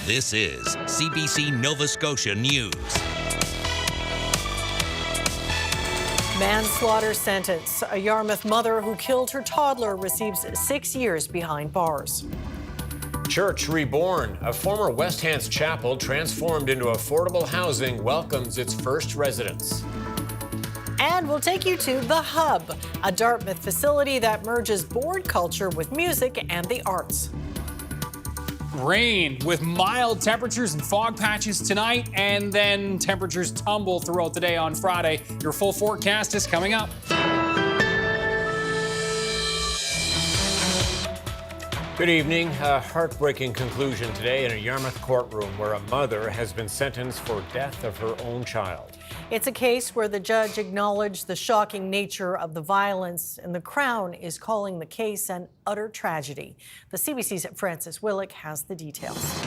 This is CBC Nova Scotia News. Manslaughter sentence. A Yarmouth mother who killed her toddler receives 6 years behind bars. Church reborn. A former West Hants chapel transformed into affordable housing welcomes its first residents. And we'll take you to The Hub, a Dartmouth facility that merges board culture with music and the arts. Rain with mild temperatures and fog patches tonight, and then temperatures tumble throughout the day on Friday. Your full forecast is coming up. Good evening. A heartbreaking conclusion today in a Yarmouth courtroom where a mother has been sentenced for death of her own child. It's a case where the judge acknowledged the shocking nature of the violence, and the Crown is calling the case an utter tragedy. The CBC's Francis Willick has the details.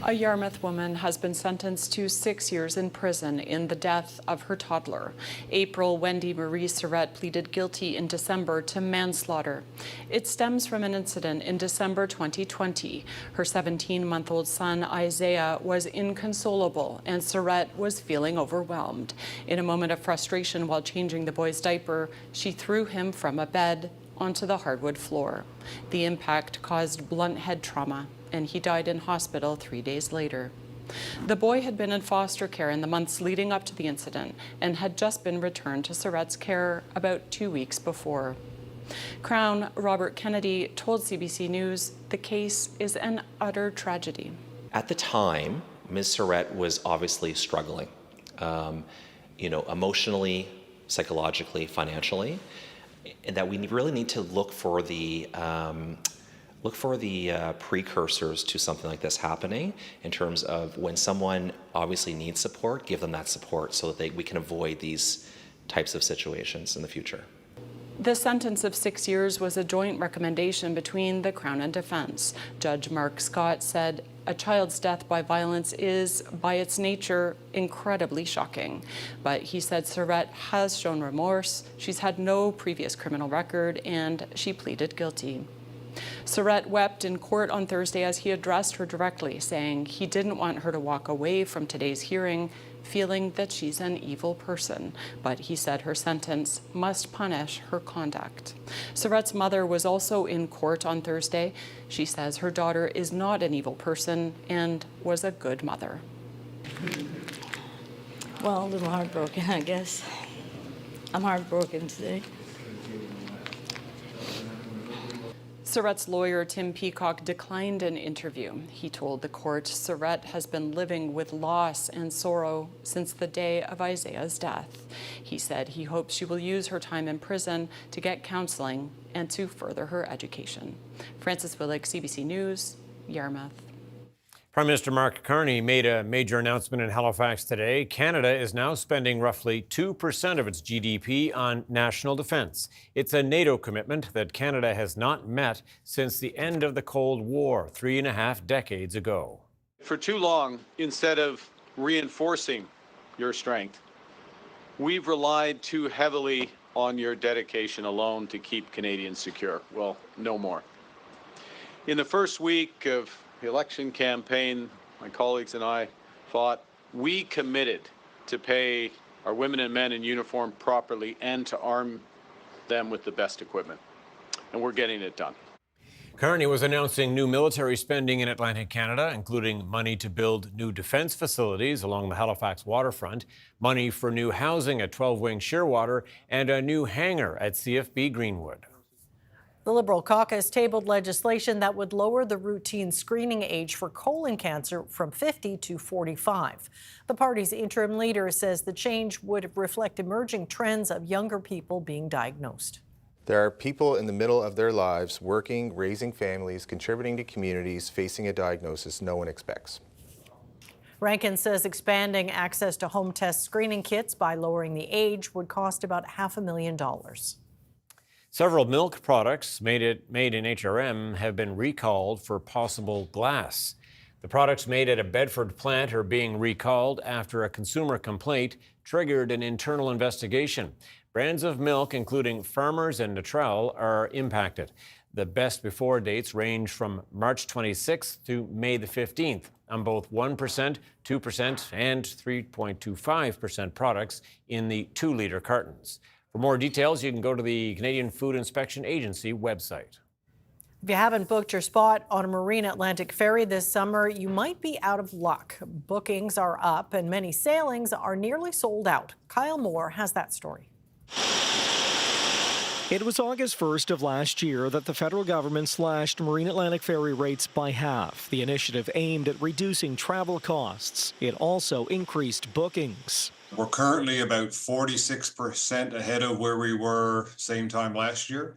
A Yarmouth woman has been sentenced to 6 years in prison in the death of her toddler. April Wendy Marie Surratt pleaded guilty in December to manslaughter. It stems from an incident in December 2020. Her 17-month-old son Isaiah was inconsolable and Surratt was feeling overwhelmed. In a moment of frustration while changing the boy's diaper, she threw him from a bed onto the hardwood floor. The impact caused blunt head trauma, and he died in hospital 3 days later. The boy had been in foster care in the months leading up to the incident and had just been returned to Surratt's care about 2 weeks before. Crown Robert Kennedy told CBC News the case is an utter tragedy. At the time, Ms. Surratt was obviously struggling, emotionally, psychologically, financially, and that we really need to look for the precursors to something like this happening in terms of when someone obviously needs support, give them that support so that we can avoid these types of situations in the future. The sentence of 6 years was a joint recommendation between the Crown and Defence. Judge Mark Scott said a child's death by violence is, by its nature, incredibly shocking. But he said Surratt has shown remorse, she's had no previous criminal record, and she pleaded guilty. Surratt wept in court on Thursday as he addressed her directly, saying he didn't want her to walk away from today's hearing feeling that she's an evil person, but he said her sentence must punish her conduct. Surratt's mother was also in court on Thursday. She says her daughter is not an evil person and was a good mother. Well, a little heartbroken, I guess. I'm heartbroken today. Surratt's lawyer, Tim Peacock, declined an interview. He told the court Surratt has been living with loss and sorrow since the day of Isaiah's death. He said he hopes she will use her time in prison to get counseling and to further her education. Francis Willick, CBC News, Yarmouth. Prime Minister Mark Carney made a major announcement in Halifax today. Canada is now spending roughly 2% of its GDP on national defense. It's a NATO commitment that Canada has not met since the end of the Cold War 3.5 decades ago. For too long, instead of reinforcing your strength, we've relied too heavily on your dedication alone to keep Canadians secure. Well, no more. In the first week of the election campaign, my colleagues and I fought. We committed to pay our women and men in uniform properly and to arm them with the best equipment. And we're getting it done. Carney was announcing new military spending in Atlantic Canada, including money to build new defense facilities along the Halifax waterfront, money for new housing at 12-Wing Shearwater, and a new hangar at CFB Greenwood. The Liberal caucus tabled legislation that would lower the routine screening age for colon cancer from 50 to 45. The party's interim leader says the change would reflect emerging trends of younger people being diagnosed. There are people in the middle of their lives working, raising families, contributing to communities, facing a diagnosis no one expects. Rankin says expanding access to home test screening kits by lowering the age would cost about $500,000. Several milk products made in HRM have been recalled for possible glass. The products made at a Bedford plant are being recalled after a consumer complaint triggered an internal investigation. Brands of milk, including Farmers and Natrel, are impacted. The best before dates range from March 26th to May the 15th on both 1%, 2%, and 3.25% products in the 2-liter cartons. For more details, you can go to the Canadian Food Inspection Agency website. If you haven't booked your spot on a Marine Atlantic ferry this summer, you might be out of luck. Bookings are up and many sailings are nearly sold out. Kyle Moore has that story. It was August 1st of last year that the federal government slashed Marine Atlantic ferry rates by half. The initiative aimed at reducing travel costs. It also increased bookings. We're currently about 46% ahead of where we were same time last year.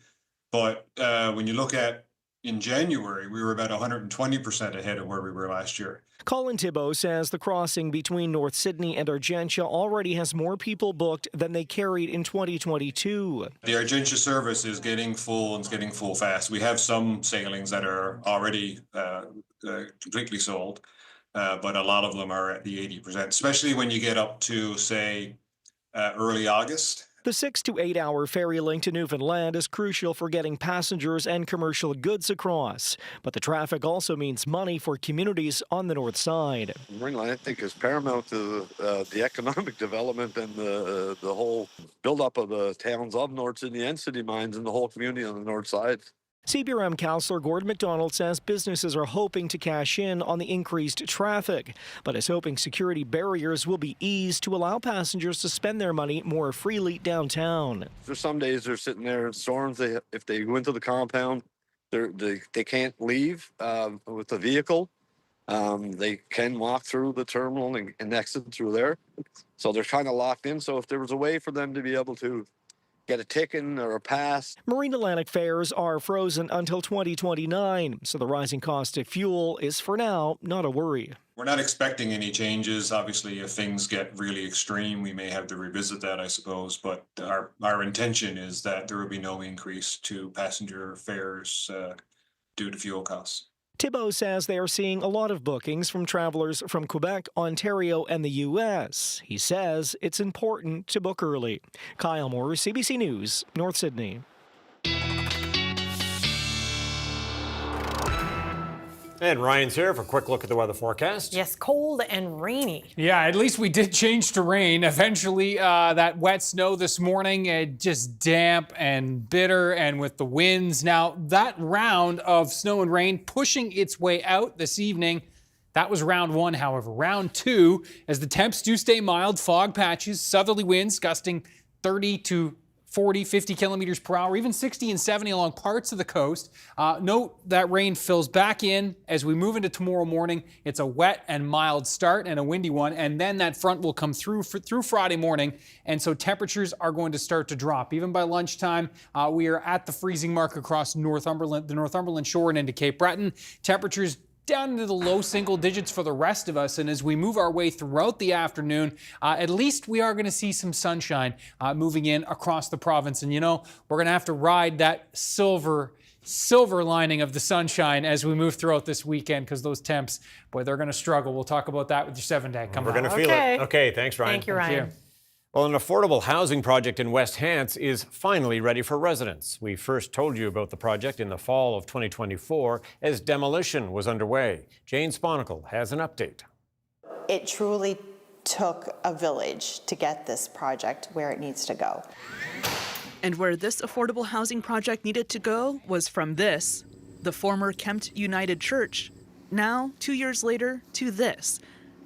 But when you look at in January, we were about 120% ahead of where we were last year. Colin Thibault says the crossing between North Sydney and Argentia already has more people booked than they carried in 2022. The Argentia service is getting full and it's getting full fast. We have some sailings that are already completely sold, but a lot of them are at the 80%, especially when you get up to, say, early August. The 6 to 8 hour ferry link to Newfoundland is crucial for getting passengers and commercial goods across. But the traffic also means money for communities on the north side. Marine Atlantic is paramount to the economic development and the whole buildup of the towns of North Sydney and City Mines and the whole community on the north side. CBRM Councillor Gordon McDonald says businesses are hoping to cash in on the increased traffic, but is hoping security barriers will be eased to allow passengers to spend their money more freely downtown. There's some days they're sitting there in storms. If they go into the compound, they can't leave with the vehicle. They can walk through the terminal and exit through there. So they're kind of locked in. So if there was a way for them to be able to get a ticket or a pass. Marine Atlantic fares are frozen until 2029, so the rising cost of fuel is for now not a worry. We're not expecting any changes. Obviously, if things get really extreme, we may have to revisit that, I suppose. But our intention is that there will be no increase to passenger fares due to fuel costs. Thibault says they are seeing a lot of bookings from travelers from Quebec, Ontario, and the U.S. He says it's important to book early. Kyle Moore, CBC News, North Sydney. And Ryan's here for a quick look at the weather forecast. Yes, cold and rainy. Yeah, at least we did change to rain. Eventually, that wet snow this morning, just damp and bitter, and with the winds. Now, that round of snow and rain pushing its way out this evening. That was round one, however. Round two, as the temps do stay mild, fog patches, southerly winds gusting 30 to 40, 50 kilometers per hour, even 60 and 70 along parts of the coast. Note that rain fills back in as we move into tomorrow morning. It's a wet and mild start and a windy one, and then that front will come through Friday morning, and so temperatures are going to start to drop. Even by lunchtime, we are at the freezing mark across Northumberland, the Northumberland shore and into Cape Breton. Temperatures down into the low single digits for the rest of us. And as we move our way throughout the afternoon, at least we are going to see some sunshine moving in across the province. And, you know, we're going to have to ride that silver lining of the sunshine as we move throughout this weekend, because those temps, boy, they're going to struggle. We'll talk about that with your 7-day coming up. We're going to feel it. Okay, thanks, Ryan. Thank you, Ryan. Thank you. Well, an affordable housing project in West Hants is finally ready for residents. We first told you about the project in the fall of 2024 as demolition was underway. Jane Sponicle has an update. It truly took a village to get this project where it needs to go. And where this affordable housing project needed to go was from this, the former Kempt United Church. Now, 2 years later, to this,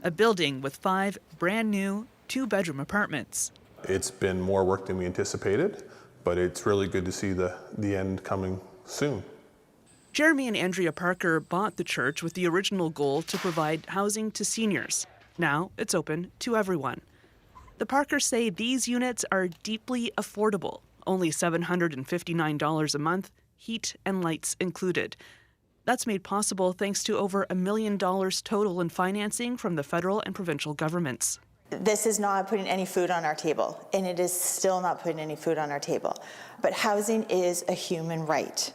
a building with 5 brand new 2-bedroom apartments. It's been more work than we anticipated, but it's really good to see the end coming soon. Jeremy and Andrea Parker bought the church with the original goal to provide housing to seniors. Now it's open to everyone. The Parkers say these units are deeply affordable, only $759 a month, heat and lights included. That's made possible thanks to over $1 million total in financing from the federal and provincial governments. This is not putting any food on our table, and it is still not putting any food on our table. But housing is a human right,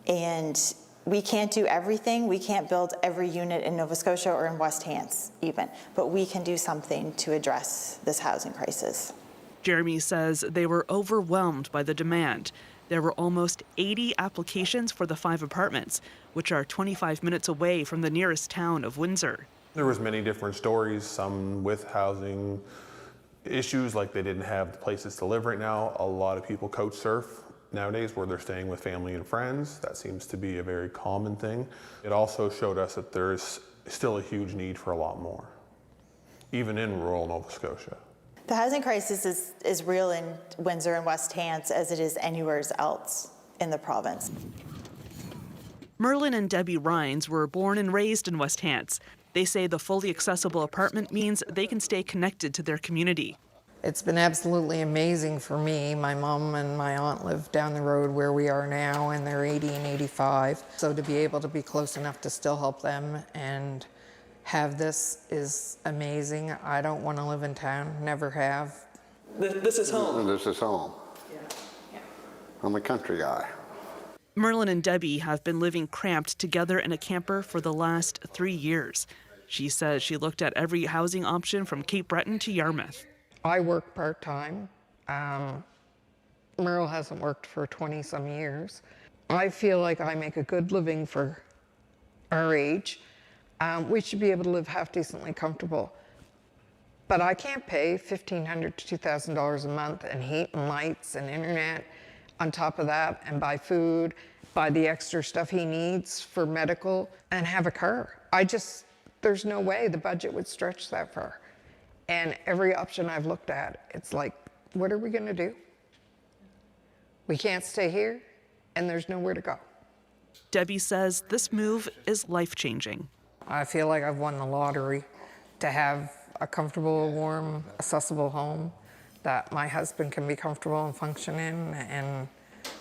and we can't do everything. We can't build every unit in Nova Scotia or in West Hants even, but we can do something to address this housing crisis. Jeremy says they were overwhelmed by the demand. There were almost 80 applications for the 5 apartments, which are 25 minutes away from the nearest town of Windsor. There was many different stories, some with housing issues, like they didn't have the places to live right now. A lot of people couch surf nowadays where they're staying with family and friends. That seems to be a very common thing. It also showed us that there's still a huge need for a lot more, even in rural Nova Scotia. The housing crisis is real in Windsor and West Hants as it is anywhere else in the province. Merlin and Debbie Rhines were born and raised in West Hants. They say the fully accessible apartment means they can stay connected to their community. It's been absolutely amazing for me. My mom and my aunt live down the road where we are now, and they're 80 and 85. So to be able to be close enough to still help them and have this is amazing. I don't want to live in town, never have. This is home. This is home. Yeah. I'm a country guy. Merlin and Debbie have been living cramped together in a camper for the last 3 years. She says she looked at every housing option from Cape Breton to Yarmouth. I work part-time. Merle hasn't worked for 20-some years. I feel like I make a good living for our age. We should be able to live half decently comfortable. But I can't pay $1,500 to $2,000 a month and heat and lights and internet on top of that, and buy food, buy the extra stuff he needs for medical, and have a car. There's no way the budget would stretch that far. And every option I've looked at, it's like, what are we gonna do? We can't stay here, and there's nowhere to go. Debbie says this move is life-changing. I feel like I've won the lottery to have a comfortable, warm, accessible home that my husband can be comfortable and function in and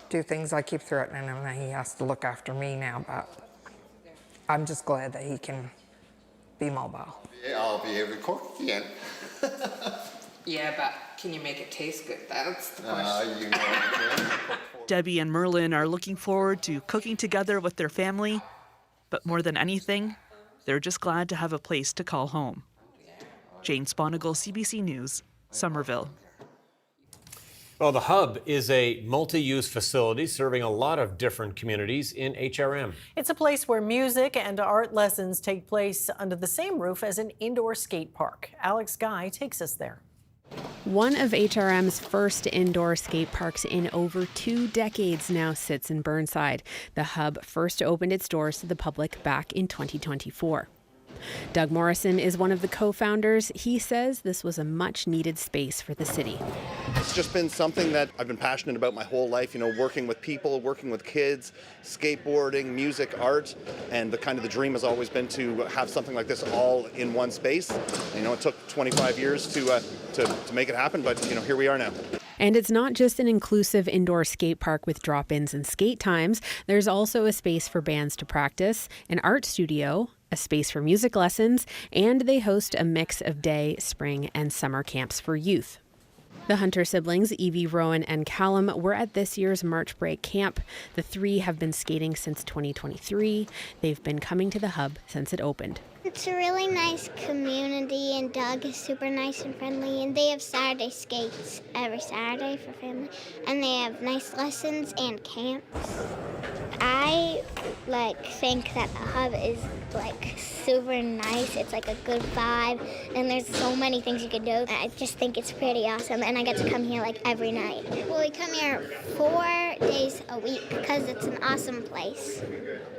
do things. I keep threatening him that he has to look after me now, but I'm just glad that he can be mobile. I'll be able to cook again. Yeah, but can you make it taste good? That's the question. Debbie and Merlin are looking forward to cooking together with their family, but more than anything, they're just glad to have a place to call home. Jane Sponigal, CBC News, Somerville. Well, the Hub is a multi-use facility serving a lot of different communities in HRM. It's a place where music and art lessons take place under the same roof as an indoor skate park. Alex Guy takes us there. One of HRM's first indoor skate parks in over 2 decades now sits in Burnside. The Hub first opened its doors to the public back in 2024. Doug Morrison is one of the co-founders. He says this was a much-needed space for the city. It's just been something that I've been passionate about my whole life, working with people, working with kids, skateboarding, music, art, and the dream has always been to have something like this all in one space. It took 25 years to make it happen, but here we are now. And it's not just an inclusive indoor skate park with drop-ins and skate times. There's also a space for bands to practice, an art studio, a space for music lessons, and they host a mix of day, spring, and summer camps for youth. The Hunter siblings, Evie, Rowan, and Callum, were at this year's March Break camp. The 3 have been skating since 2023. They've been coming to the Hub since it opened. It's a really nice community, and Doug is super nice and friendly, and they have Saturday skates every Saturday for family, and they have nice lessons and camps. I think that the Hub is super nice. It's a good vibe, and there's so many things you can do. I just think it's pretty awesome, and I get to come here every night. Well, we come here 4 days a week because it's an awesome place.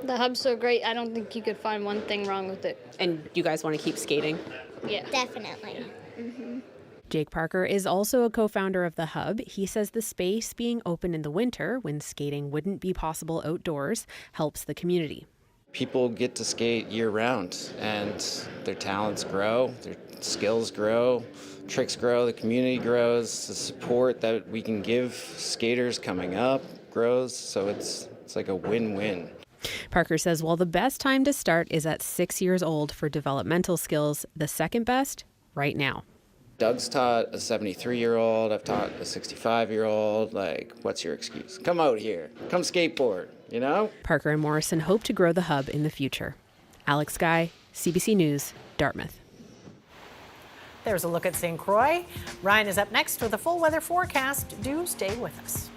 The Hub's so great, I don't think you could find one thing wrong with it. And you guys want to keep skating? Yeah. Definitely. Mm-hmm. Jake Parker is also a co-founder of the Hub. He says the space being open in the winter, when skating wouldn't be possible outdoors, helps the community. People get to skate year-round, and their talents grow, their skills grow, tricks grow, the community grows, the support that we can give skaters coming up grows, so it's like a win-win. Parker says while the best time to start is at 6 years old for developmental skills, the second best, right now. Doug's taught a 73-year-old, I've taught a 65-year-old, what's your excuse? Come out here, come skateboard, Parker and Morrison hope to grow the Hub in the future. Alex Guy, CBC News, Dartmouth. There's a look at St. Croix. Ryan is up next with a full weather forecast. Do stay with us.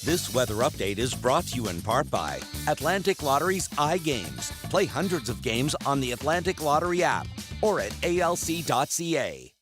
This weather update is brought to you in part by Atlantic Lottery's iGames. Play hundreds of games on the Atlantic Lottery app or at alc.ca.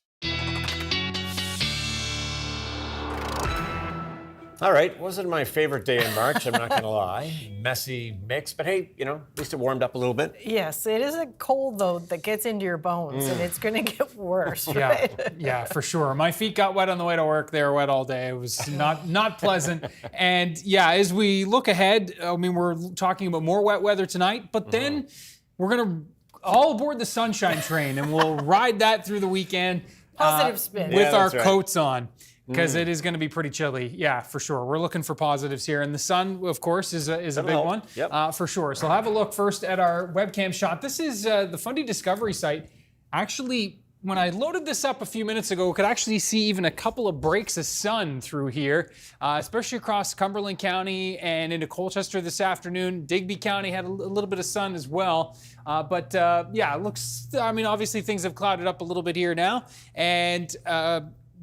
All right, wasn't my favorite day in March, I'm not going to lie. Messy mix, but hey, you know, at least it warmed up a little bit. Yes, it is a cold, though, that gets into your bones, and it's going to get worse, right? Yeah, for sure. My feet got wet on the way to work. They were wet all day. It was not pleasant. And yeah, as we look ahead, I mean, we're talking about more wet weather tonight, but then we're going to all aboard the sunshine train, and we'll ride that through the weekend. Positive spin. With our coats on. Because it is going to be pretty chilly. Yeah, for sure. We're looking for positives here. And the sun, of course, is a big one. Yep. For sure. So have a look first at our webcam shot. This is the Fundy Discovery site. Actually, when I loaded this up a few minutes ago, we could actually see even a couple of breaks of sun through here, especially across Cumberland County and into Colchester this afternoon. Digby County had a little bit of sun as well. Yeah, it looks, I mean, obviously things have clouded up a little bit here now. And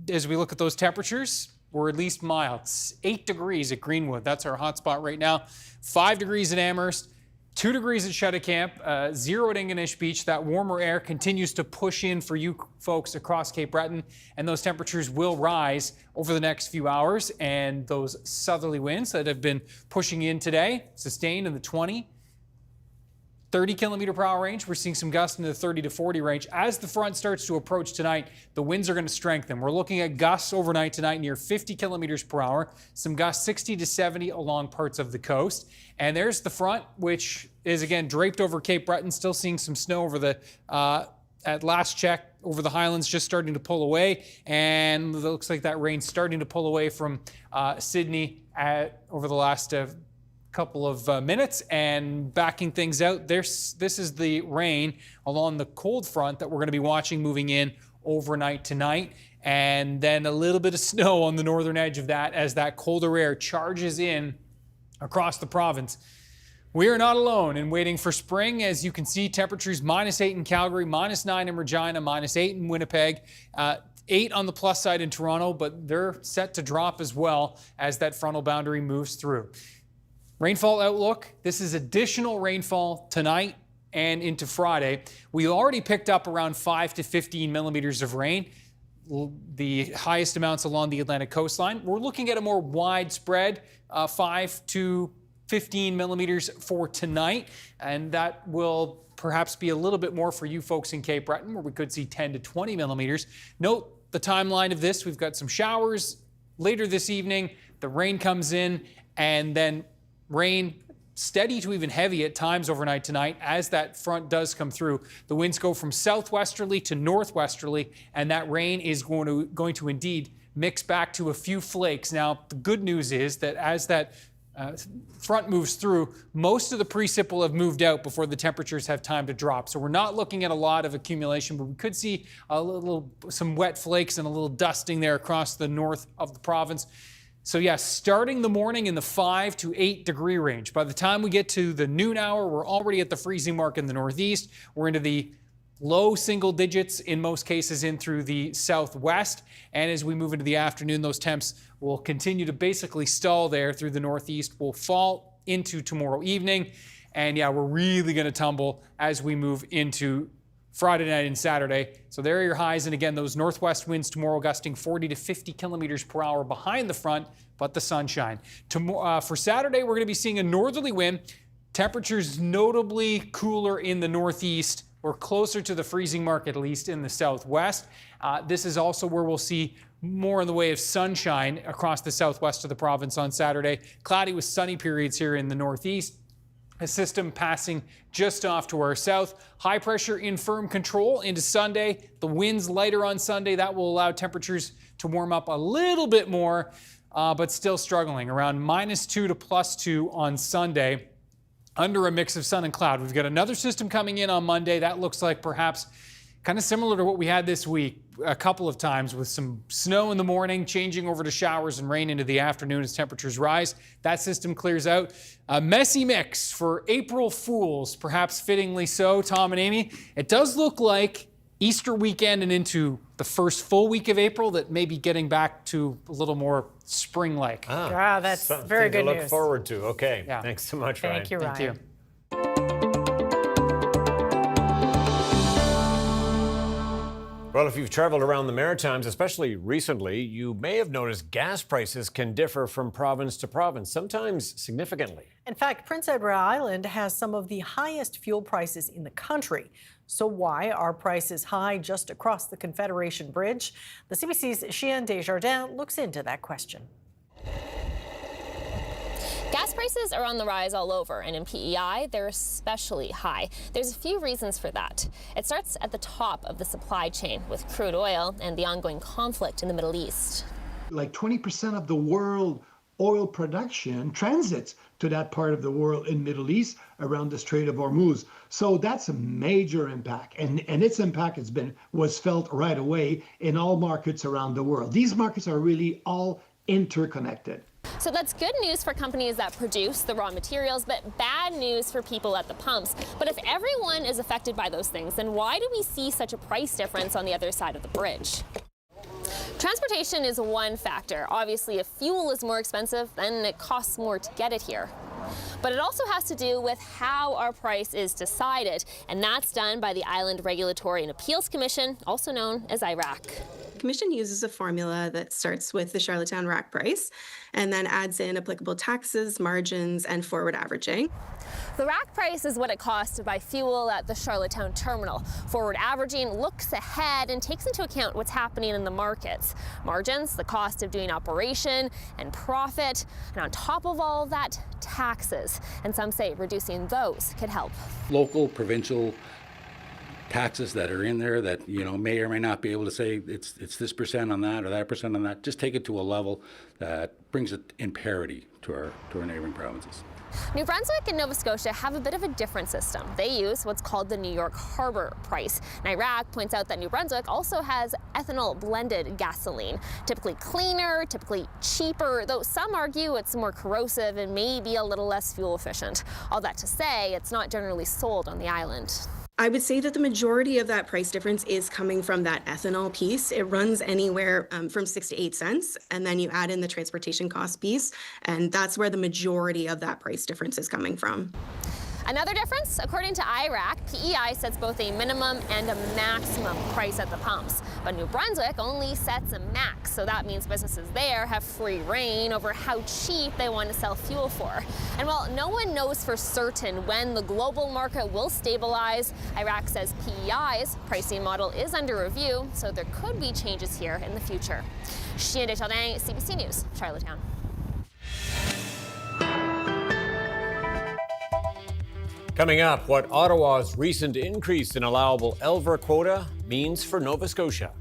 as we look at those temperatures, we're at least mild. It's 8 degrees at Greenwood. That's our hot spot right now. 5 degrees at Amherst. 2 degrees at Cheticamp, 0 at Ingonish Beach. That warmer air continues to push in for you folks across Cape Breton, and those temperatures will rise over the next few hours. And those southerly winds that have been pushing in today, sustained in the 20, 30 kilometer per hour range. We're seeing some gusts in the 30 to 40 range. As the front starts to approach tonight, the winds are going to strengthen. We're looking at gusts overnight tonight near 50 kilometers per hour. Some gusts 60 to 70 along parts of the coast. And there's the front, which is again draped over Cape Breton. Still seeing some snow over the, at last check, over the Highlands, just starting to pull away. And it looks like that rain's starting to pull away from Sydney over the last couple of minutes and backing things out. This is the rain along the cold front that we're going to be watching moving in overnight tonight, and then a little bit of snow on the northern edge of that as that colder air charges in across the province. We are not alone in waiting for spring. As you can see, temperatures -8 in Calgary, -9 in Regina, -8 in Winnipeg, 8 on the plus side in Toronto, but they're set to drop as well as that frontal boundary moves through. Rainfall outlook, this is additional rainfall tonight and into Friday. We already picked up around 5 to 15 millimeters of rain, the highest amounts along the Atlantic coastline. We're looking at a more widespread 5 to 15 millimeters for tonight, and that will perhaps be a little bit more for you folks in Cape Breton, where we could see 10 to 20 millimeters. Note the timeline of this. We've got some showers later this evening. The rain comes in, and then rain steady to even heavy at times overnight tonight as that front does come through. The winds go from southwesterly to northwesterly, and that rain is going to indeed mix back to a few flakes. Now, the good news is that as that front moves through, most of the precip will have moved out before the temperatures have time to drop. So we're not looking at a lot of accumulation, but we could see some wet flakes and a little dusting there across the north of the province. So yes, starting the morning in the 5 to 8 degree range. By the time we get to the noon hour, we're already at the freezing mark in the northeast. We're into the low single digits in most cases in through the southwest. And as we move into the afternoon, those temps will continue to basically stall there through the northeast. Will fall into tomorrow evening. And yeah, we're really going to tumble as we move into Friday night and Saturday. So there are your highs. And again, those northwest winds tomorrow gusting 40 to 50 kilometers per hour behind the front, but the sunshine. For Saturday, we're going to be seeing a northerly wind. Temperatures notably cooler in the northeast. We're closer to the freezing mark, at least in the southwest. This is also where we'll see more in the way of sunshine across the southwest of the province on Saturday. Cloudy with sunny periods here in the northeast. A system passing just off to our south. High pressure in firm control into Sunday. The winds lighter on Sunday. That will allow temperatures to warm up a little bit more, but still struggling around -2 to +2 on Sunday under a mix of sun and cloud. We've got another system coming in on Monday. That looks like perhaps kind of similar to what we had this week a couple of times, with some snow in the morning, changing over to showers and rain into the afternoon as temperatures rise. That system clears out. A messy mix for April Fools, perhaps fittingly so, Tom and Amy. It does look like Easter weekend and into the first full week of April that may be getting back to a little more spring-like. That's very good to news. look forward to. Okay, Yeah. Thanks so much, Ryan. Thank you, Ryan. Thank you. Well, if you've traveled around the Maritimes, especially recently, you may have noticed gas prices can differ from province to province, sometimes significantly. In fact, Prince Edward Island has some of the highest fuel prices in the country. So why are prices high just across the Confederation Bridge? The CBC's Chien Desjardins looks into that question. Gas prices are on the rise all over, and in PEI, they're especially high. There's a few reasons for that. It starts at the top of the supply chain with crude oil and the ongoing conflict in the Middle East. Like 20% of the world oil production transits to that part of the world in Middle East around the Strait of Hormuz. So that's a major impact, and its impact was felt right away in all markets around the world. These markets are really all interconnected. So that's good news for companies that produce the raw materials, but bad news for people at the pumps. But if everyone is affected by those things, then why do we see such a price difference on the other side of the bridge? Transportation is one factor. Obviously, if fuel is more expensive, then it costs more to get it here. But it also has to do with how our price is decided, and that's done by the Island Regulatory and Appeals Commission, also known as IRAC. The Commission uses a formula that starts with the Charlottetown rack price and then adds in applicable taxes, margins, and forward averaging. The rack price is what it costs to buy fuel at the Charlottetown terminal. Forward averaging looks ahead and takes into account what's happening in the markets. Margins, the cost of doing operation and profit, and on top of all of that, taxes. And some say reducing those could help. Local, provincial taxes that are in there that, you know, may or may not be able to say it's this percent on that or that percent on that. Just take it to a level that brings it in parity to our neighboring provinces. New Brunswick and Nova Scotia have a bit of a different system. They use what's called the New York Harbor price. And IRAC points out that New Brunswick also has ethanol blended gasoline, typically cleaner, typically cheaper, though some argue it's more corrosive and maybe a little less fuel efficient. All that to say, it's not generally sold on the island. I would say that the majority of that price difference is coming from that ethanol piece. It runs anywhere from 6 to 8 cents, and then you add in the transportation cost piece, and that's where the majority of that price difference is coming from. Another difference, according to IRAC, PEI sets both a minimum and a maximum price at the pumps. But New Brunswick only sets a max, so that means businesses there have free rein over how cheap they want to sell fuel for. And while no one knows for certain when the global market will stabilize, IRAC says PEI's pricing model is under review, so there could be changes here in the future. Chien Desjardins, CBC News, Charlottetown. Coming up, what Ottawa's recent increase in allowable Elver quota means for Nova Scotia.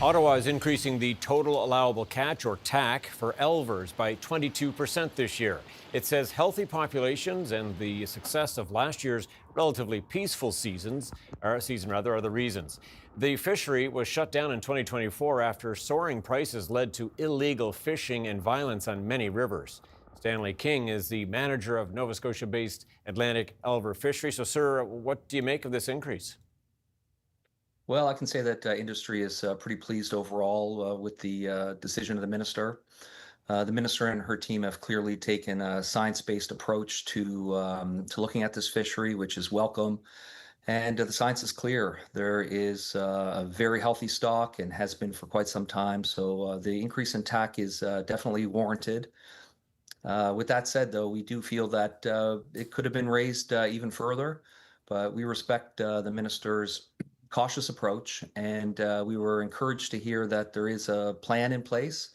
Ottawa is increasing the total allowable catch, or TAC, for Elvers by 22% this year. It says healthy populations and the success of last year's relatively peaceful season are the reasons. The fishery was shut down in 2024 after soaring prices led to illegal fishing and violence on many rivers. Stanley King is the manager of Nova Scotia-based Atlantic Elver Fishery. So, sir, what do you make of this increase? Well, I can say that industry is pretty pleased overall with the decision of the minister. The minister and her team have clearly taken a science-based approach to looking at this fishery, which is welcome. And the science is clear. There is a very healthy stock and has been for quite some time. So the increase in TAC is definitely warranted. With that said, though, we do feel that it could have been raised even further, but we respect the minister's cautious approach, and we were encouraged to hear that there is a plan in place,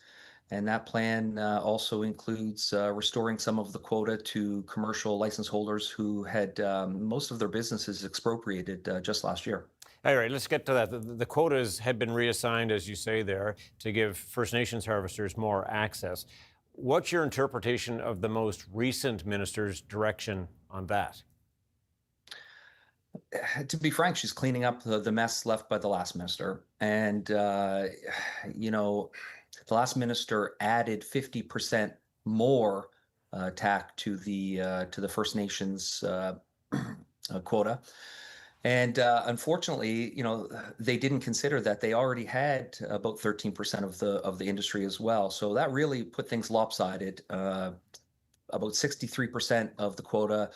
and that plan also includes restoring some of the quota to commercial license holders who had most of their businesses expropriated just last year. All right, let's get to that. The quotas had been reassigned, as you say there, to give First Nations harvesters more access. What's your interpretation of the most recent minister's direction on that? To be frank, she's cleaning up the mess left by the last minister. And, you know, the last minister added 50% more TAC to the First Nations quota. And unfortunately, you know, they didn't consider that they already had about 13% of the industry as well. So that really put things lopsided. About 63% of the quota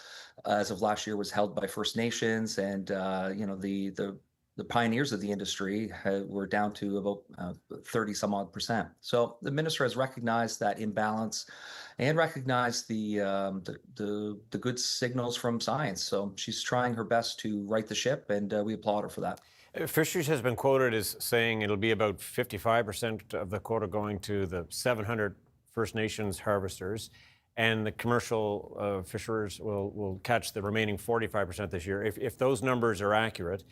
as of last year was held by First Nations, and you know, the pioneers of the industry were down to about 30 some odd percent. So the minister has recognized that imbalance and recognized the good signals from science. So she's trying her best to right the ship, and we applaud her for that. Fisheries has been quoted as saying it'll be about 55% of the quota going to the 700 First Nations harvesters, and the commercial fishers will catch the remaining 45% this year. If those numbers are accurate,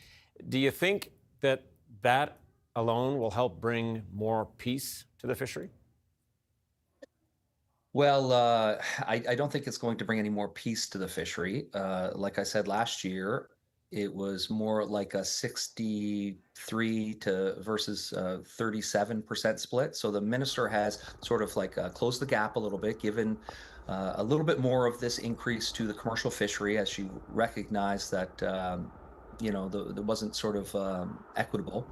do you think that that alone will help bring more peace to the fishery? Well, I don't think it's going to bring any more peace to the fishery. Like I said last year, it was more like a 63 versus 37% split. So the minister has sort of like closed the gap a little bit, given a little bit more of this increase to the commercial fishery, as she recognized that you know, there wasn't sort of equitable.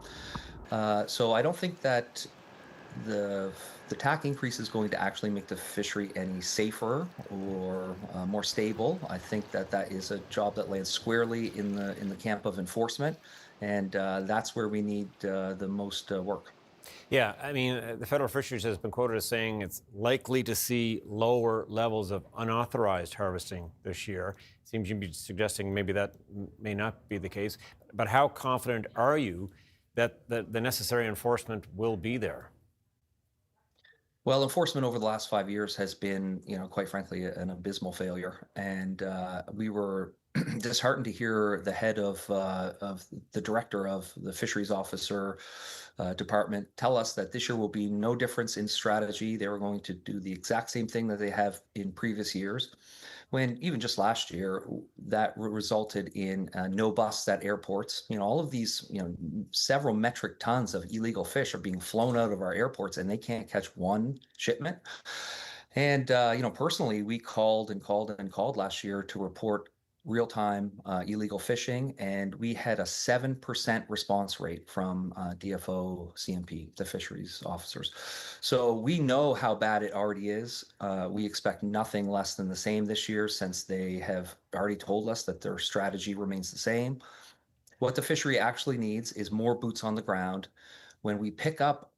So I don't think that the TAC increase is going to actually make the fishery any safer or more stable. I think that is a job that lands squarely in the camp of enforcement, and that's where we need the most work. Yeah, I mean, the Federal Fisheries has been quoted as saying it's likely to see lower levels of unauthorized harvesting this year. Seems you'd be suggesting maybe that may not be the case. But how confident are you that the necessary enforcement will be there? Well, enforcement over the last 5 years has been, you know, quite frankly, an abysmal failure. And we were disheartened to hear the head of the director of the fisheries officer department tell us that this year will be no difference in strategy. They were going to do the exact same thing that they have in previous years. When even just last year, that resulted in no busts at airports. You know, all of these, you know, several metric tons of illegal fish are being flown out of our airports, and they can't catch one shipment. And, you know, personally, we called last year to report real-time illegal fishing, and we had a 7% response rate from DFO CMP, the fisheries officers. So we know how bad it already is. We expect nothing less than the same this year, since they have already told us that their strategy remains the same. What the fishery actually needs is more boots on the ground. When we pick up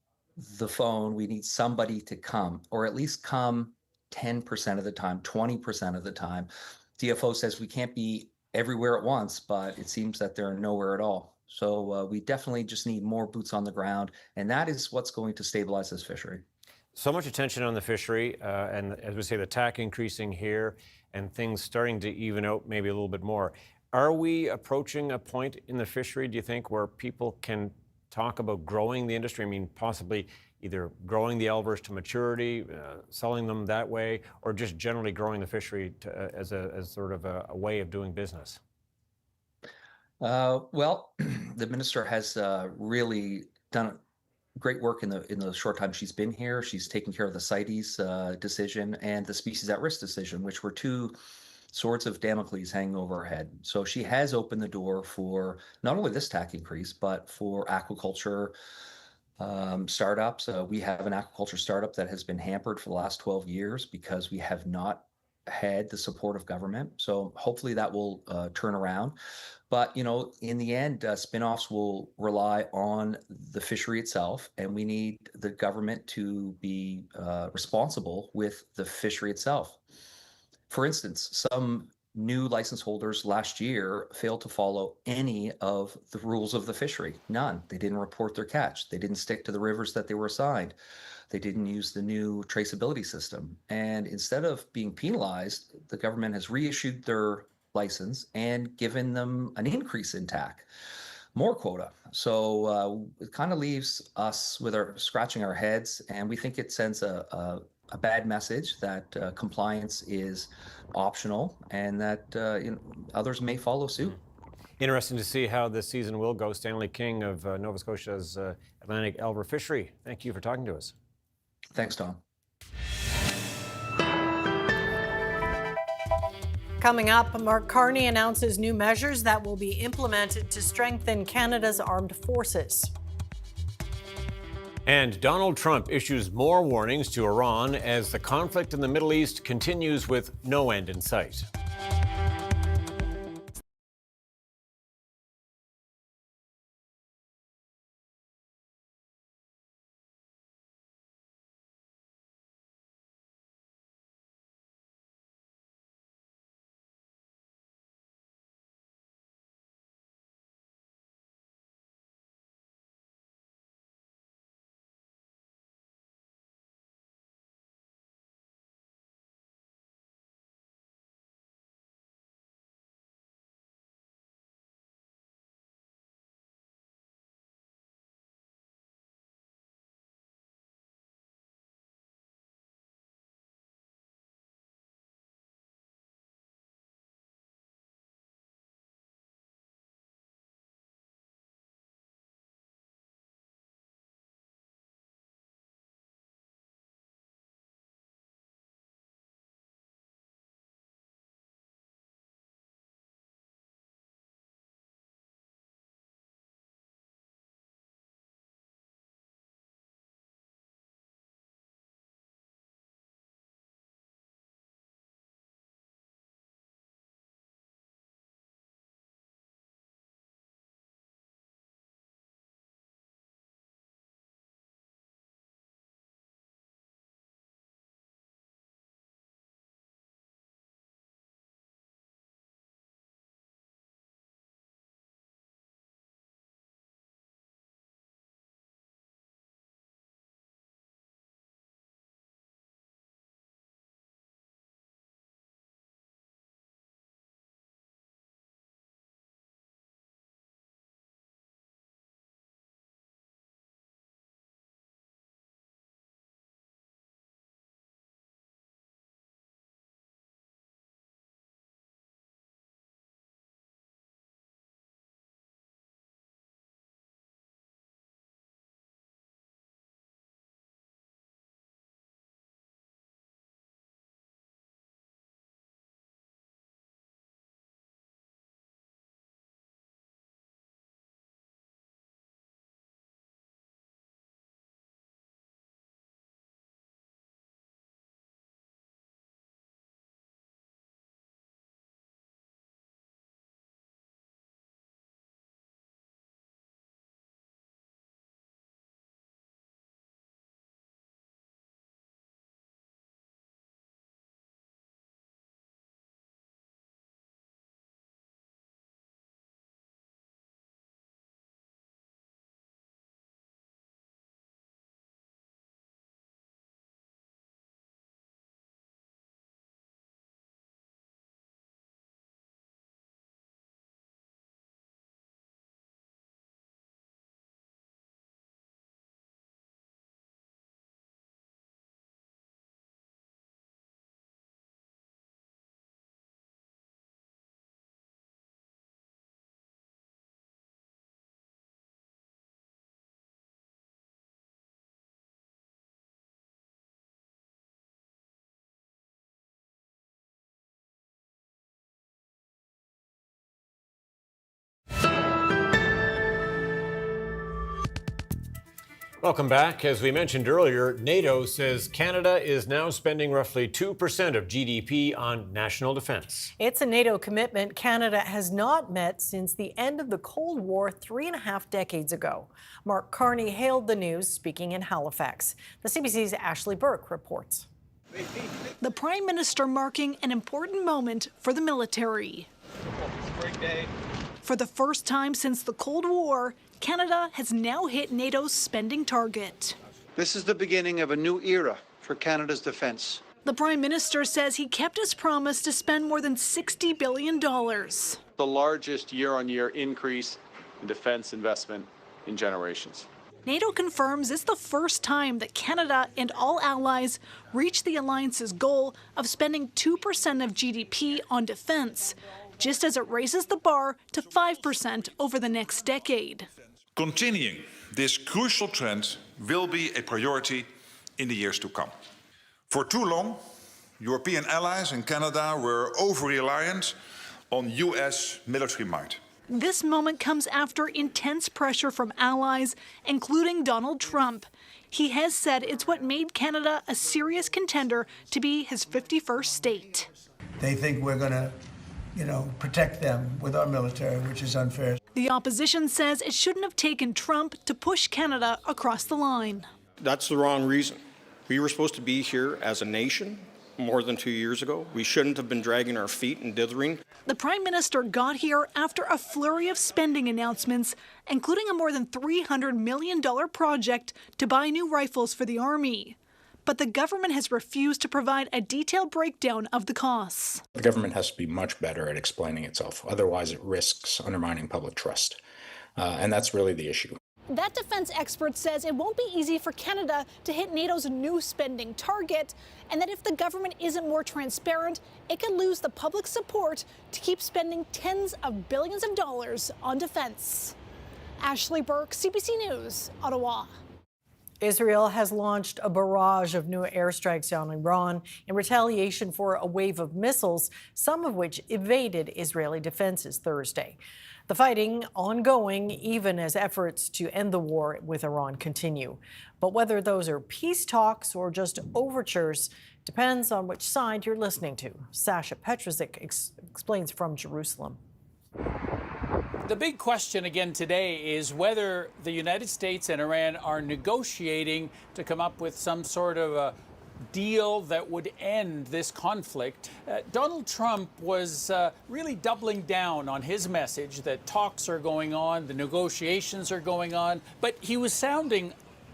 the phone, we need somebody to come, or at least come 10% of the time, 20% of the time. DFO says we can't be everywhere at once, but it seems that they're nowhere at all. So we definitely just need more boots on the ground, and that is what's going to stabilize this fishery. So much attention on the fishery, and as we say, the TAC increasing here and things starting to even out maybe a little bit more. Are we approaching a point in the fishery, do you think, where people can talk about growing the industry? I mean, possibly either growing the Elvers to maturity, selling them that way, or just generally growing the fishery as sort of a way of doing business? Well, the minister has really done great work in the short time she's been here. She's taken care of the CITES decision and the species at risk decision, which were two swords of Damocles hanging over her head. So she has opened the door for not only this tax increase, but for aquaculture startups. We have an aquaculture startup that has been hampered for the last 12 years because we have not had the support of government. So hopefully that will turn around. But, you know, in the end, spin-offs will rely on the fishery itself, and we need the government to be responsible with the fishery itself. For instance, some new license holders last year failed to follow any of the rules of the fishery. None. They didn't report their catch. They didn't stick to the rivers that they were assigned. They didn't use the new traceability system. And instead of being penalized, the government has reissued their license and given them an increase in TAC, more quota. So it kind of leaves us with scratching our heads, and we think it sends a bad message that compliance is optional and that others may follow suit. Interesting to see how this season will go. Stanley King of Nova Scotia's Atlantic Elver Fishery. Thank you for talking to us. Thanks, Tom. Coming up, Mark Carney announces new measures that will be implemented to strengthen Canada's armed forces. And Donald Trump issues more warnings to Iran as the conflict in the Middle East continues with no end in sight. Welcome back. As we mentioned earlier, NATO says Canada is now spending roughly 2% of GDP on national defense. It's a NATO commitment Canada has not met since the end of the Cold War 3.5 decades ago. Mark Carney hailed the news speaking in Halifax. The CBC's Ashley Burke reports. The Prime Minister marking an important moment for the military. For the first time since the Cold War, Canada has now hit NATO's spending target. This is the beginning of a new era for Canada's defence. The Prime Minister says he kept his promise to spend more than $60 billion. The largest year-on-year increase in defence investment in generations. NATO confirms it's the first time that Canada and all allies reached the alliance's goal of spending 2% of GDP on defence, just as it raises the bar to 5% over the next decade. Continuing this crucial trend will be a priority in the years to come. For too long, European allies and Canada were over-reliant on US military might. This moment comes after intense pressure from allies, including Donald Trump. He has said it's what made Canada a serious contender to be his 51st state. They think we're going to, protect them with our military, which is unfair. The opposition says it shouldn't have taken Trump to push Canada across the line. That's the wrong reason. We were supposed to be here as a nation more than 2 years ago. We shouldn't have been dragging our feet and dithering. The Prime Minister got here after a flurry of spending announcements, including a more than $300 million project to buy new rifles for the Army. But the government has refused to provide a detailed breakdown of the costs. The government has to be much better at explaining itself. Otherwise, it risks undermining public trust. And that's really the issue. That defense expert says it won't be easy for Canada to hit NATO's new spending target, and that if the government isn't more transparent, it could lose the public support to keep spending tens of billions of dollars on defense. Ashley Burke, CBC News, Ottawa. Israel has launched a barrage of new airstrikes on Iran in retaliation for a wave of missiles, some of which evaded Israeli defenses Thursday. The fighting ongoing even as efforts to end the war with Iran continue. But whether those are peace talks or just overtures depends on which side you're listening to. Sasha Petrovic explains from Jerusalem. The big question again today is whether the United States and Iran are negotiating to come up with some sort of a deal that would end this conflict. Donald Trump was really doubling down on his message that talks are going on, the negotiations are going on, but he was sounding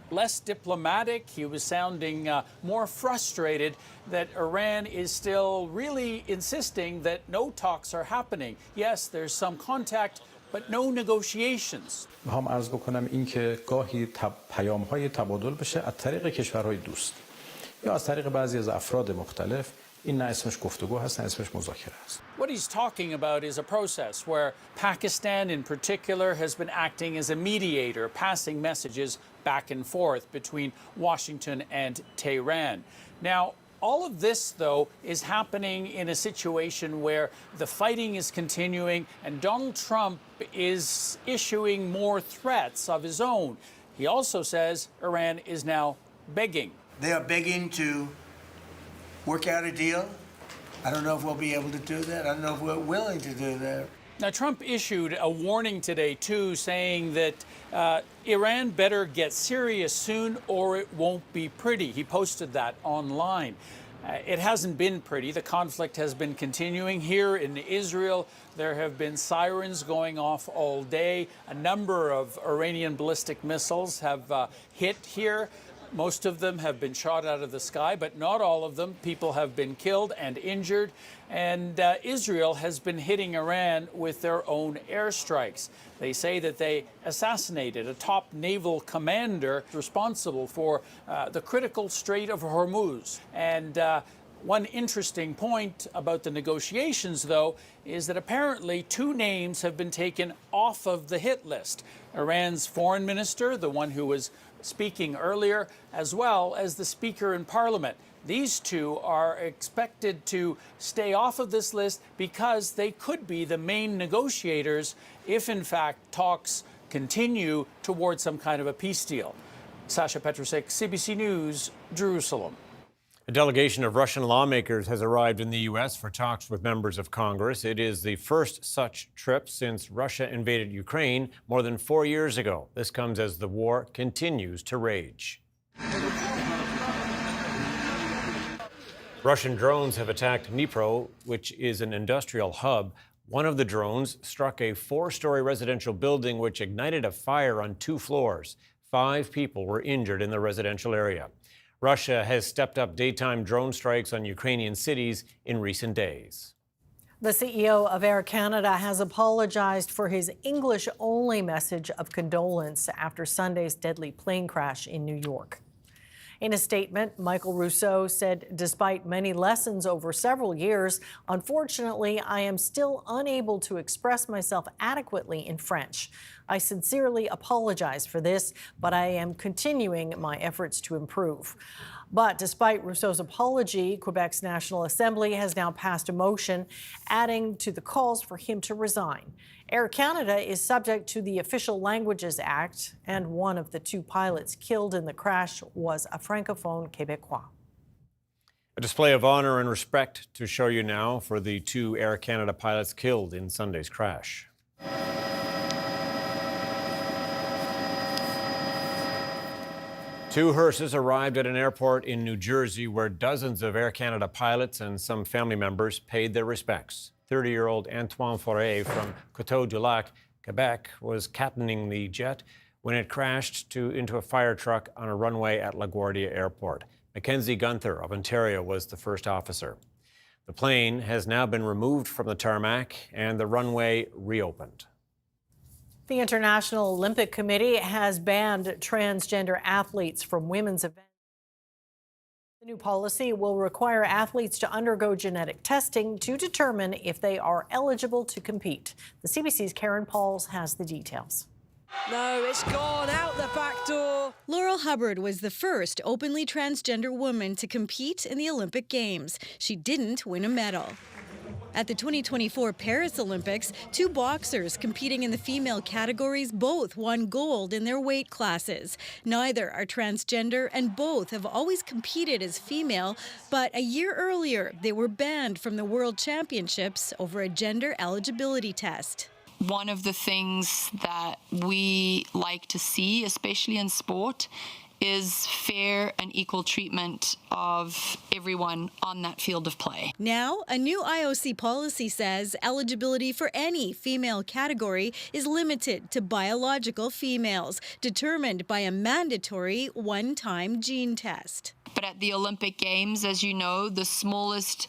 less diplomatic. He was sounding more frustrated that Iran is still really insisting that no talks are happening. Yes, there's some contact, but no negotiations. میخوام عرض بکنم این که گاهی پیام‌های تبادل بشه از طریق کشورهای دوست یا از طریق بعضی از افراد مختلف. این نه اسمش گفتگو هست نه اسمش مذاکره است. What he's talking about is a process where Pakistan in particular has been acting as a mediator, passing messages back and forth between Washington and Tehran. Now, all of this, though, is happening in a situation where the fighting is continuing and Donald Trump is issuing more threats of his own. He also says Iran is now begging. They are begging to work out a deal. I don't know if we'll be able to do that. I don't know if we're willing to do that. Now, Trump issued a warning today, too, saying that Iran better get serious soon or it won't be pretty. He posted that online. It hasn't been pretty. The conflict has been continuing here in Israel. There have been sirens going off all day. A number of Iranian ballistic missiles have hit here. Most of them have been shot out of the sky, but not all of them. People have been killed and injured. And Israel has been hitting Iran with their own airstrikes. They say that they assassinated a top naval commander responsible for the critical Strait of Hormuz. And one interesting point about the negotiations, though, is that apparently two names have been taken off of the hit list. Iran's foreign minister, the one who was speaking earlier, as well as the Speaker in Parliament. These two are expected to stay off of this list because they could be the main negotiators if, in fact, talks continue towards some kind of a peace deal. Sasha Petrusek, CBC News, Jerusalem. A delegation of Russian lawmakers has arrived in the U.S. for talks with members of Congress. It is the first such trip since Russia invaded Ukraine more than 4 years ago. This comes as the war continues to rage. Russian drones have attacked Dnipro, which is an industrial hub. One of the drones struck a 4-story residential building, which ignited a fire on 2 floors. 5 people were injured in the residential area. Russia has stepped up daytime drone strikes on Ukrainian cities in recent days. The CEO of Air Canada has apologized for his English-only message of condolence after Sunday's deadly plane crash in New York. In a statement, Michael Rousseau said, despite many lessons over several years, unfortunately, I am still unable to express myself adequately in French. I sincerely apologize for this, but I am continuing my efforts to improve. But despite Rousseau's apology, Quebec's National Assembly has now passed a motion adding to the calls for him to resign. Air Canada is subject to the Official Languages Act, and one of the 2 pilots killed in the crash was a Francophone Québécois. A display of honor and respect to show you now for the 2 Air Canada pilots killed in Sunday's crash. Two hearses arrived at an airport in New Jersey where dozens of Air Canada pilots and some family members paid their respects. 30-year-old Antoine Ferry from Coteau-du-Lac, Quebec, was captaining the jet when it crashed into a fire truck on a runway at LaGuardia Airport. Mackenzie Gunther of Ontario was the first officer. The plane has now been removed from the tarmac and the runway reopened. The International Olympic Committee has banned transgender athletes from women's events. The new policy will require athletes to undergo genetic testing to determine if they are eligible to compete. The CBC's Karen Pauls has the details. No, it's gone out the back door. Laurel Hubbard was the first openly transgender woman to compete in the Olympic Games. She didn't win a medal. At the 2024 Paris Olympics, 2 boxers competing in the female categories both won gold in their weight classes. Neither are transgender and both have always competed as female, but a year earlier they were banned from the World Championships over a gender eligibility test. One of the things that we like to see, especially in sport, is fair and equal treatment of everyone on that field of play. Now, a new IOC policy says eligibility for any female category is limited to biological females, determined by a mandatory one-time gene test. But at the Olympic Games, as you know, the smallest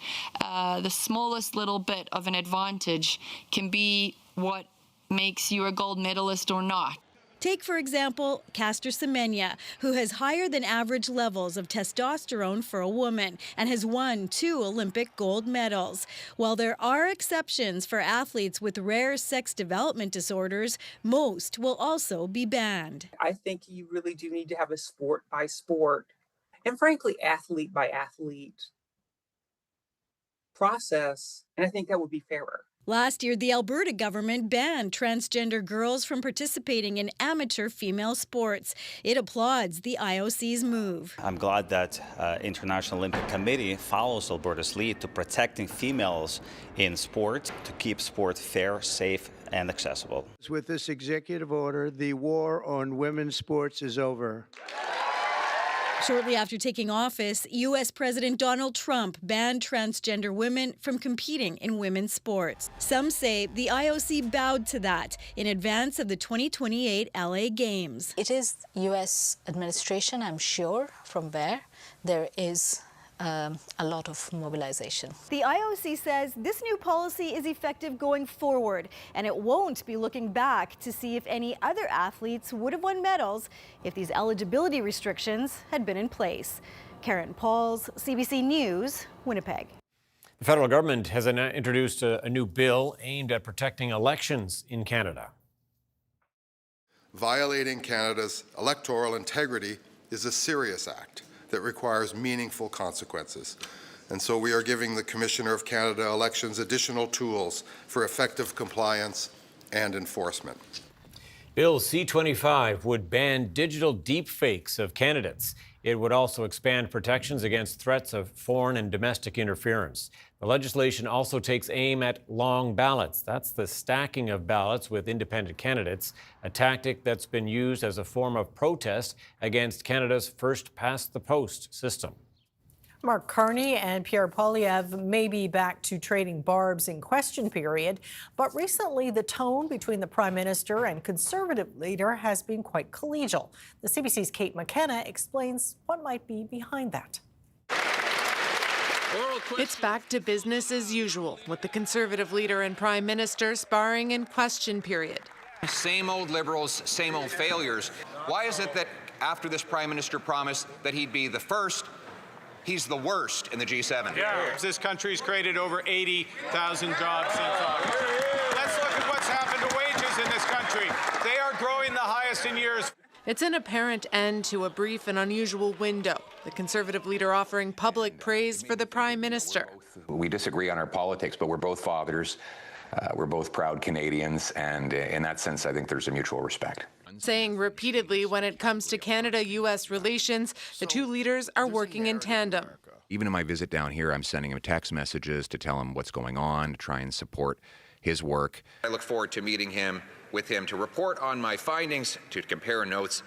little bit of an advantage can be what makes you a gold medalist or not. Take, for example, Caster Semenya, who has higher than average levels of testosterone for a woman and has won 2 Olympic gold medals. While there are exceptions for athletes with rare sex development disorders, most will also be banned. I think you really do need to have a sport by sport and frankly athlete by athlete process, and I think that would be fairer. Last year, the Alberta government banned transgender girls from participating in amateur female sports. It applauds the IOC's move. I'm glad that International Olympic Committee follows Alberta's lead to protecting females in sport, to keep sport fair, safe, and accessible. With this executive order, the war on women's sports is over. Shortly after taking office, U.S. President Donald Trump banned transgender women from competing in women's sports. Some say the IOC bowed to that in advance of the 2028 LA Games. It is U.S. administration, I'm sure, from where there is a lot of mobilization. The IOC says this new policy is effective going forward, and it won't be looking back to see if any other athletes would have won medals if these eligibility restrictions had been in place. Karen Pauls, CBC News, Winnipeg. The federal government has introduced a new bill aimed at protecting elections in Canada. Violating Canada's electoral integrity is a serious act that requires meaningful consequences. And so we are giving the Commissioner of Canada Elections additional tools for effective compliance and enforcement. Bill C-25 would ban digital deepfakes of candidates. It would also expand protections against threats of foreign and domestic interference. The legislation also takes aim at long ballots. That's the stacking of ballots with independent candidates, a tactic that's been used as a form of protest against Canada's first-past-the-post system. Mark Carney and Pierre Poilievre may be back to trading barbs in question period, but recently the tone between the Prime Minister and Conservative leader has been quite collegial. The CBC's Kate McKenna explains what might be behind that. It's back to business as usual, with the Conservative leader and Prime Minister sparring in question period. Same old Liberals, same old failures. Why is it that after this Prime Minister promised that he'd be the first, he's the worst in the G7? Yeah, this country's created over 80,000 jobs since office. Let's look at what's happened to wages in this country. They are growing the highest in years. It's an apparent end to a brief and unusual window. The Conservative leader offering public praise for the Prime Minister. We disagree on our politics, but we're both fathers. We're both proud Canadians, and in that sense, I think there's a mutual respect. Saying repeatedly when it comes to Canada-U.S. relations, the two leaders are working in tandem. Even in my visit down here, I'm sending him text messages to tell him what's going on, to try and support his work. I look forward to meeting with him to report on my findings, to compare notes.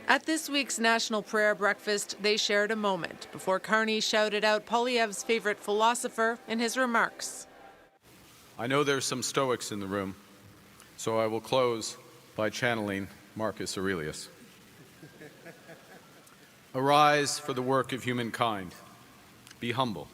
At this week's National Prayer Breakfast, they shared a moment before Carney shouted out Poilievre's favorite philosopher in his remarks. I know there's some Stoics in the room, so I will close by channeling Marcus Aurelius. Arise for the work of humankind. Be humble.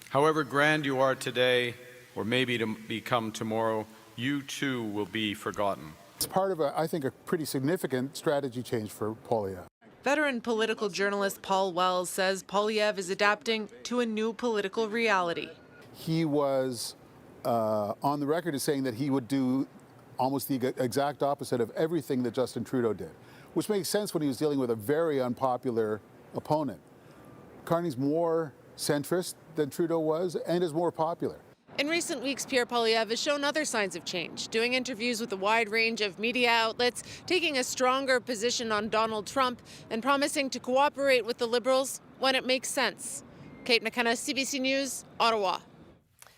However grand you are today, or maybe to become tomorrow, you too will be forgotten. It's part of, I think, a pretty significant strategy change for Poilievre. Veteran political journalist Paul Wells says Poilievre is adapting to a new political reality. He was on the record as saying that he would do almost the exact opposite of everything that Justin Trudeau did, which makes sense when he was dealing with a very unpopular opponent. Carney's more centrist than Trudeau was and is more popular. In recent weeks, Pierre Poilievre has shown other signs of change, doing interviews with a wide range of media outlets, taking a stronger position on Donald Trump, and promising to cooperate with the Liberals when it makes sense. Kate McKenna, CBC News, Ottawa.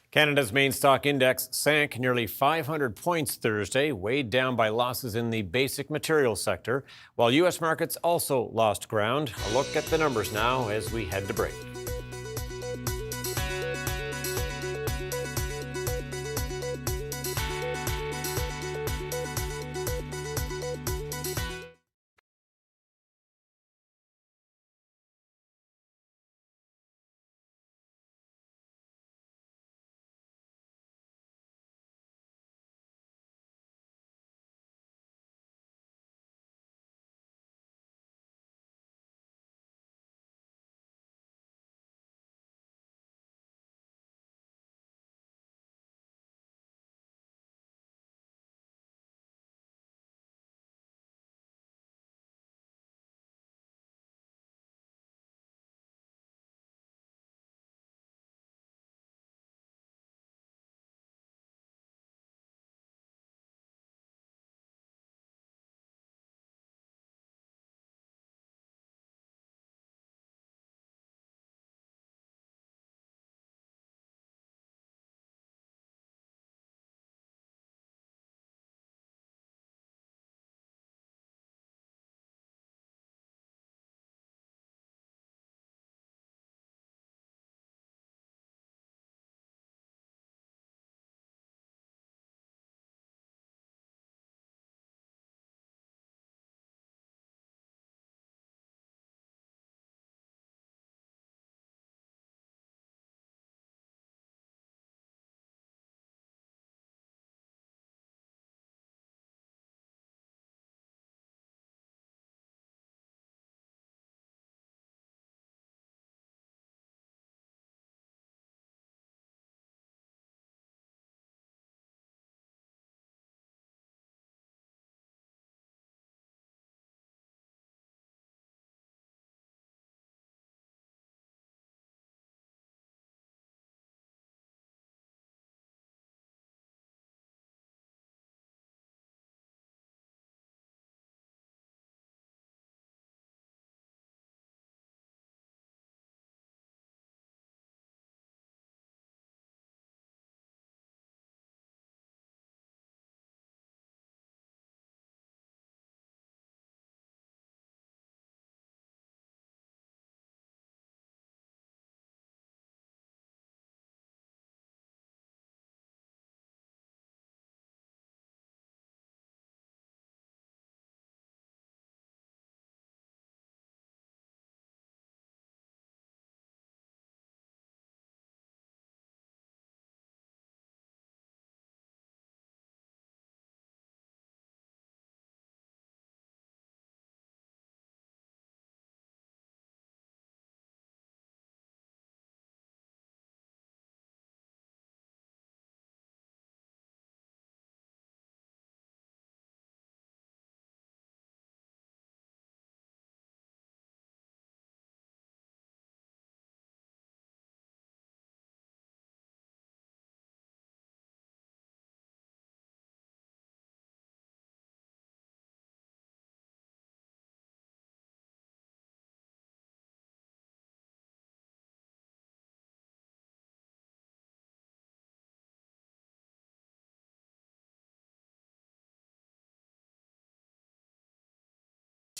Canada's main stock index sank nearly 500 points Thursday, weighed down by losses in the basic materials sector, while U.S. markets also lost ground. A look at the numbers now as we head to break.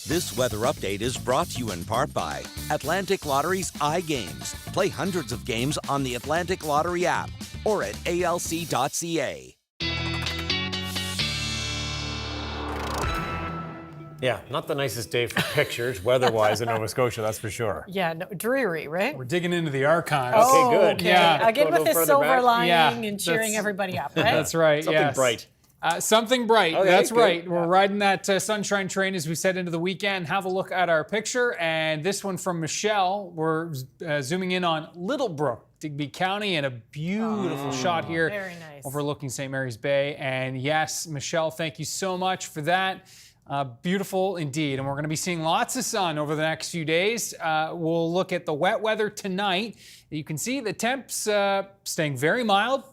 This weather update is brought to you in part by Atlantic Lottery's iGames. Play hundreds of games on the Atlantic Lottery app or at alc.ca. Yeah, not the nicest day for pictures, weather-wise in Nova Scotia, that's for sure. Yeah, no, dreary, right? We're digging into the archives. Oh, Okay, good. Yeah. Again with the silver lining Yeah, and cheering everybody up, right? That's right. Something bright. Something bright. Okay, That's good. right. We're riding that sunshine train as we set into the weekend. Have a look at our picture. And this one from Michelle. We're zooming in on Littlebrook, Digby County, and a beautiful shot here Very nice. overlooking St. Mary's Bay. And yes, Michelle, thank you so much for that. Beautiful indeed. And we're going to be seeing lots of sun over the next few days. We'll look at the wet weather tonight. You can see the temps staying very mild.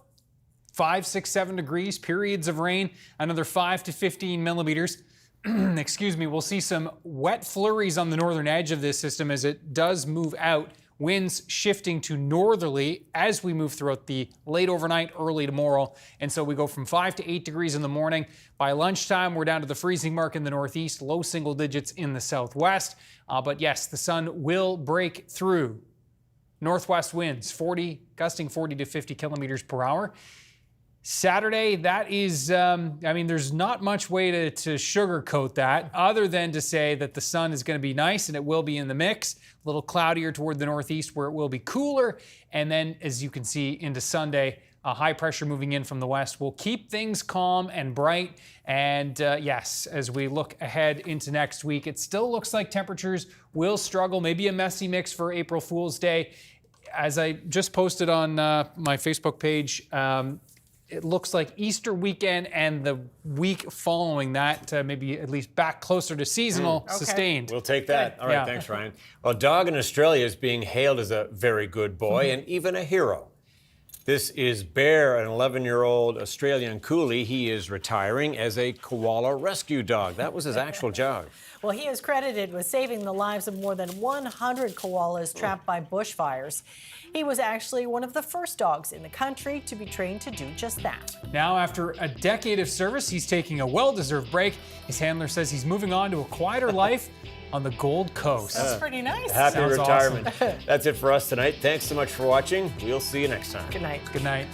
5, 6, 7 degrees, periods of rain, another 5 to 15 millimeters. Excuse me, we'll see some wet flurries on the northern edge of this system as it does move out. Winds shifting to northerly as we move throughout the late overnight, early tomorrow. And so we go from 5 to 8 degrees in the morning. By lunchtime, we're down to the freezing mark in the northeast, low single digits in the southwest. But yes, the sun will break through. Northwest winds, gusting 40 to 50 kilometers per hour. Saturday, that is, there's not much way to sugarcoat that other than to say that the sun is going to be nice and it will be in the mix. A little cloudier toward the northeast where it will be cooler. And then, as you can see, into Sunday, high pressure moving in from the west will keep things calm and bright. And yes, as we look ahead into next week, it still looks like temperatures will struggle. Maybe a messy mix for April Fool's Day. As I just posted on my Facebook page, it looks like Easter weekend and the week following that, maybe at least back closer to seasonal, sustained. We'll take that. All right, Yeah. thanks, Ryan. Well, a dog in Australia is being hailed as a very good boy and even a hero. This is Bear, an 11-year-old Australian coolie. He is retiring as a koala rescue dog. That was his actual job. Well, he is credited with saving the lives of more than 100 koalas trapped by bushfires. He was actually one of the first dogs in the country to be trained to do just that. Now, after a decade of service, he's taking a well-deserved break. His handler says he's moving on to a quieter life on the Gold Coast. That's pretty nice. Happy Sounds retirement. awesome. That's it for us tonight. Thanks so much for watching. We'll see you next time. Good night. Good night.